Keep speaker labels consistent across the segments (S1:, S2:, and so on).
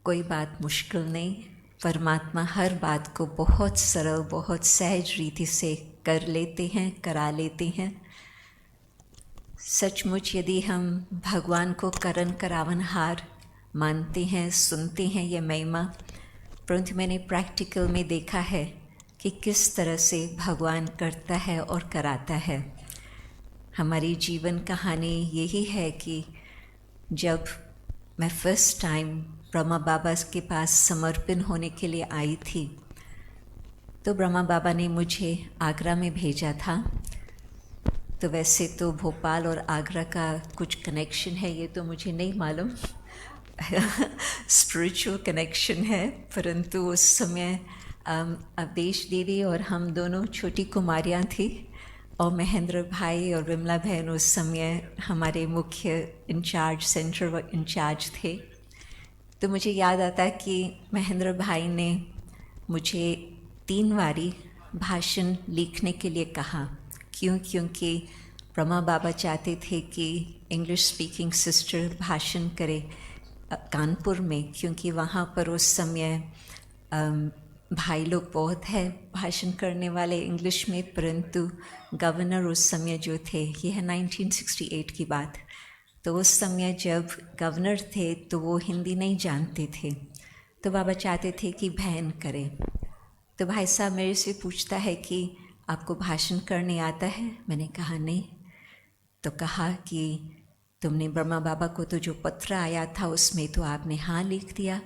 S1: कोई बात मुश्किल नहीं। परमात्मा हर बात को बहुत सरल, बहुत सहज रीति से कर लेते हैं, करा लेते हैं। सचमुच यदि हम भगवान को करन करावनहार मानते हैं, सुनते हैं ये महिमा, परंतु मैंने प्रैक्टिकल में देखा है कि किस तरह से भगवान करता है और कराता है। हमारी जीवन कहानी यही है कि जब मैं फर्स्ट टाइम ब्रह्मा बाबा के पास समर्पण होने के लिए आई थी, तो ब्रह्मा बाबा ने मुझे आगरा में भेजा था। तो वैसे तो भोपाल और आगरा का कुछ कनेक्शन है, ये तो मुझे नहीं मालूम स्पिरिचुअल कनेक्शन है, परंतु उस समय अवधेश दीदी और हम दोनों छोटी कुमारियाँ थी और महेंद्र भाई और विमला बहन उस समय हमारे मुख्य इंचार्ज, सेंट्रल इंचार्ज थे। तो मुझे याद आता है कि महेंद्र भाई ने मुझे 3 बारी भाषण लिखने के लिए कहा। क्योंकि ब्रह्मा बाबा चाहते थे कि इंग्लिश स्पीकिंग सिस्टर भाषण करे कानपुर में, क्योंकि वहाँ पर उस समय भाई लोग बहुत है भाषण करने वाले इंग्लिश में, परंतु गवर्नर उस समय जो थे, ये है 1968 की बात, तो उस समय जब गवर्नर थे तो वो हिंदी नहीं जानते थे, तो बाबा चाहते थे कि बहन करे। तो भाई साहब मेरे से पूछता है कि आपको भाषण करने आता है? मैंने कहा नहीं। तो कहा कि तुमने ब्रह्मा बाबा को तो जो पत्र आया था उसमें तो आपने हाँ लिख दिया।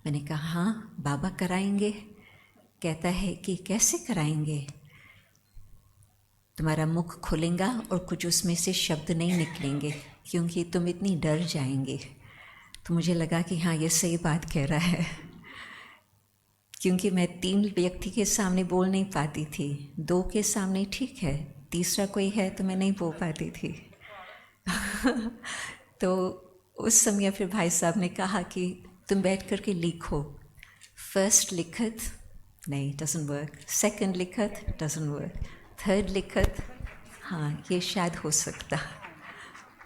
S1: मैंने कहा हाँ बाबा कराएंगे। कहता है कि कैसे कराएंगे? तुम्हारा मुख खुलेगा और कुछ उसमें से शब्द नहीं निकलेंगे, क्योंकि तुम इतनी डर जाएंगे। तो मुझे लगा कि हाँ ये सही बात कह रहा है, क्योंकि मैं 3 व्यक्ति के सामने बोल नहीं पाती थी। 2 के सामने ठीक है, तीसरा कोई है तो मैं नहीं बोल पाती थी तो उस समय फिर भाई साहब ने कहा कि तुम बैठ कर के लिखो। फर्स्ट लिखत नहीं, डजंट वर्क। सेकंड लिखत डजंट वर्क। थर्ड लिखत हाँ ये शायद हो सकता।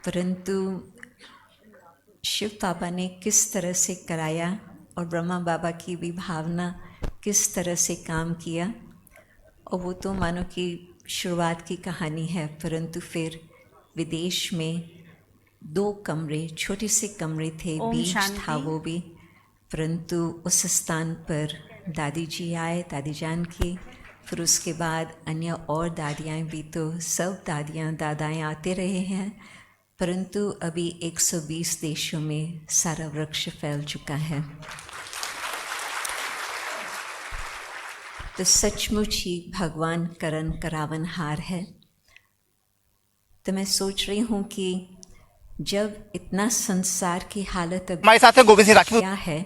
S1: परंतु शिव बाबा ने किस तरह से कराया और ब्रह्मा बाबा की भी भावना किस तरह से काम किया, और वो तो मानो कि शुरुआत की कहानी है। परंतु फिर विदेश में 2 कमरे, छोटे से कमरे थे, बीच था वो भी, परंतु उस स्थान पर दादी जी आए, दादी जान की, फिर उसके बाद अन्य और दादियाँ भी, तो सब दादियाँ दादाएँ आते रहे हैं। परंतु अभी 120 देशों में सारा वृक्ष फैल चुका है। तो सचमुच ही भगवान करन करावनहार है। तो मैं सोच रही हूँ कि जब इतना संसार की हालत अभी
S2: हमारे साथ गोविंद सिंह राजपूत
S1: क्या है,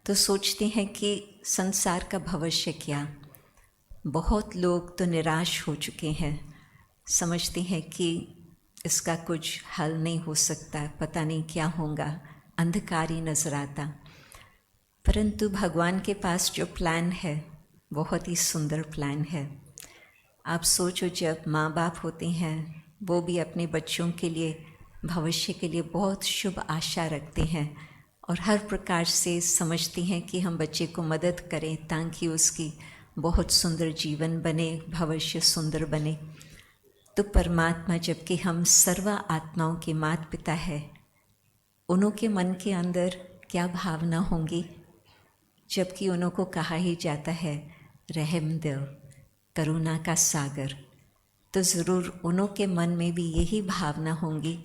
S1: तो सोचते हैं कि संसार का भविष्य क्या। बहुत लोग तो निराश हो चुके हैं, समझते हैं कि इसका कुछ हल नहीं हो सकता, पता नहीं क्या होगा, अंधकार ही नजर आता। परंतु भगवान के पास जो प्लान है बहुत ही सुंदर प्लान है। आप सोचो, जब माँ बाप होते हैं वो भी अपने बच्चों के लिए, भविष्य के लिए बहुत शुभ आशा रखते हैं और हर प्रकार से समझते हैं कि हम बच्चे को मदद करें ताकि उसकी बहुत सुंदर जीवन बने, भविष्य सुंदर बने। तो परमात्मा, जबकि हम सर्व आत्माओं के माता पिता है, उन्हों के मन के अंदर क्या भावना होंगी, जबकि उन्हों को कहा ही जाता है रहम दिल, करुणा का सागर। तो ज़रूर उन्हों के मन में भी यही भावना होंगी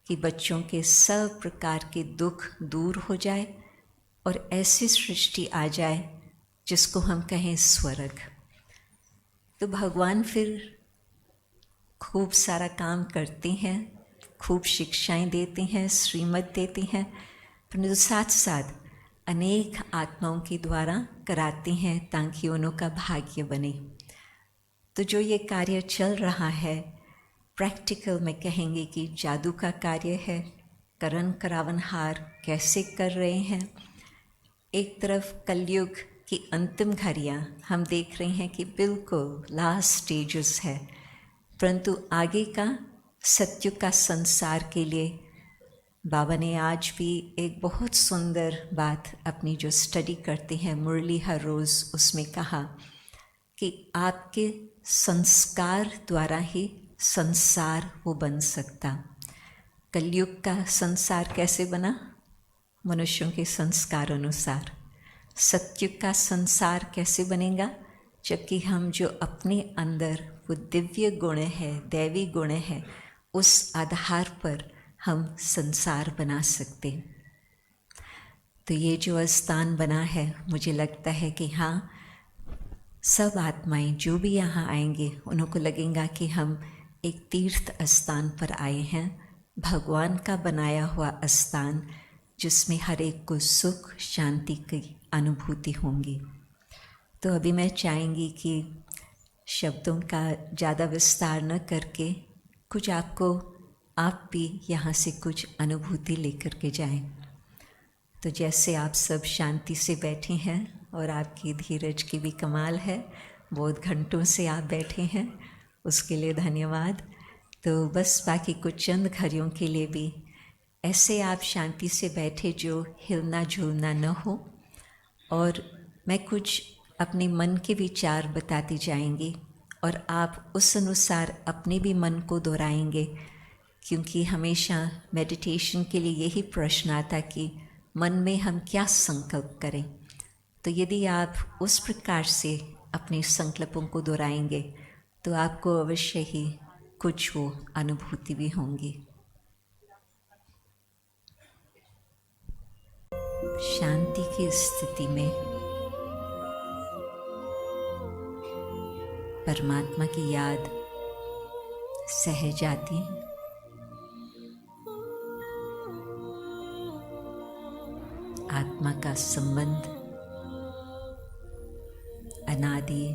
S1: कि बच्चों के सब प्रकार के दुख दूर हो जाए और ऐसी सृष्टि आ जाए जिसको हम कहें स्वर्ग। तो भगवान फिर खूब सारा काम करते हैं, खूब शिक्षाएं देते हैं, श्रीमत देते हैं, परंतु साथ साथ अनेक आत्माओं के द्वारा कराते हैं ताकि उन्हों का भाग्य बने। तो जो ये कार्य चल रहा है, प्रैक्टिकल में कहेंगे कि जादू का कार्य है। करन करावनहार कैसे कर रहे हैं। एक तरफ कलयुग की अंतिम घड़ियाँ हम देख रहे हैं कि बिल्कुल लास्ट स्टेजेस है, परंतु आगे का सत्युग का संसार के लिए बाबा ने आज भी एक बहुत सुंदर बात अपनी जो स्टडी करते हैं मुरली हर रोज़ उसमें कहा कि आपके संस्कार द्वारा ही संसार वो बन सकता। कलयुग का संसार कैसे बना? मनुष्यों के संस्कार अनुसार। सत्युग का संसार कैसे बनेगा? जबकि हम जो अपने अंदर वो दिव्य गुण है, दैवी गुण है, उस आधार पर हम संसार बना सकते। तो ये जो स्थान बना है, मुझे लगता है कि हाँ, सब आत्माएं जो भी यहाँ आएंगे उनको लगेगा कि हम एक तीर्थ स्थान पर आए हैं, भगवान का बनाया हुआ स्थान, जिसमें हर एक को सुख शांति की अनुभूति होंगी। तो अभी मैं चाहेंगी कि शब्दों का ज़्यादा विस्तार न करके कुछ आप भी यहाँ से कुछ अनुभूति लेकर के जाएं। तो जैसे आप सब शांति से बैठे हैं और आपकी धीरज की भी कमाल है, बहुत घंटों से आप बैठे हैं, उसके लिए धन्यवाद। तो बस बाकी कुछ चंद घड़ियों के लिए भी ऐसे आप शांति से बैठे जो हिलना झूलना न हो, और मैं कुछ अपने मन के विचार बताती जाएंगी और आप उस अनुसार अपने भी मन को दोहराएंगे, क्योंकि हमेशा मेडिटेशन के लिए यही प्रश्न आता कि मन में हम क्या संकल्प करें। तो यदि आप उस प्रकार से अपने संकल्पों को दोहराएंगे तो आपको अवश्य ही कुछ वो अनुभूति भी होंगी। शांति की स्थिति में परमात्मा की याद सहज आती। आत्मा का संबंध अनादि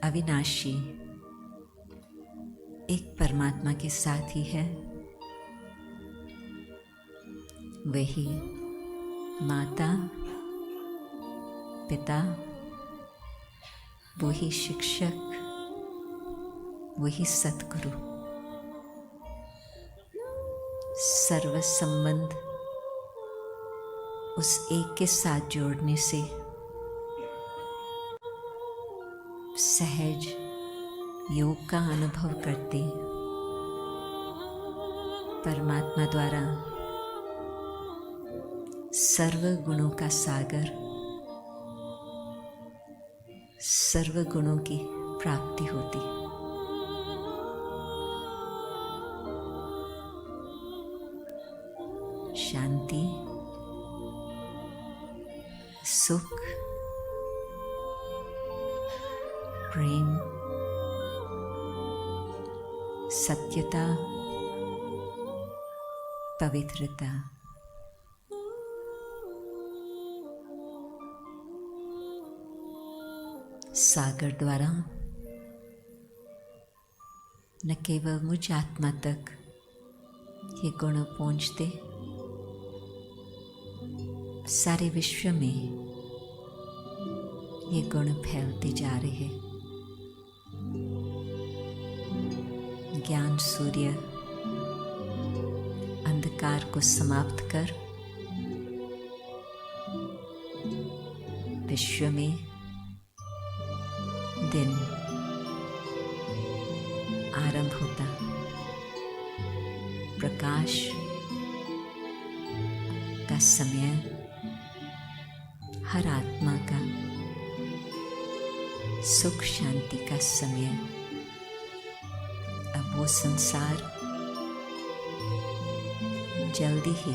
S1: अविनाशी एक परमात्मा के साथ ही है। वही माता पिता, वही शिक्षक, वही सद्गुरु, सर्व संबंध उस एक के साथ जोड़ने से सहज योग का अनुभव करते परमात्मा द्वारा सर्व गुणों का सागर, सर्व गुणों की प्राप्ति होती। शांति, सुख, प्रेम, सत्यता, पवित्रता, सागर द्वारा न केवल मुझ आत्मा तक ये गुण पहुंचते, सारे विश्व में ये गुण फैलते जा रहे। ज्ञान सूर्य अंधकार को समाप्त कर विश्व में दिन आरंभ होता। प्रकाश का समय, हर आत्मा का सुख शांति का समय। अब वो संसार जल्दी ही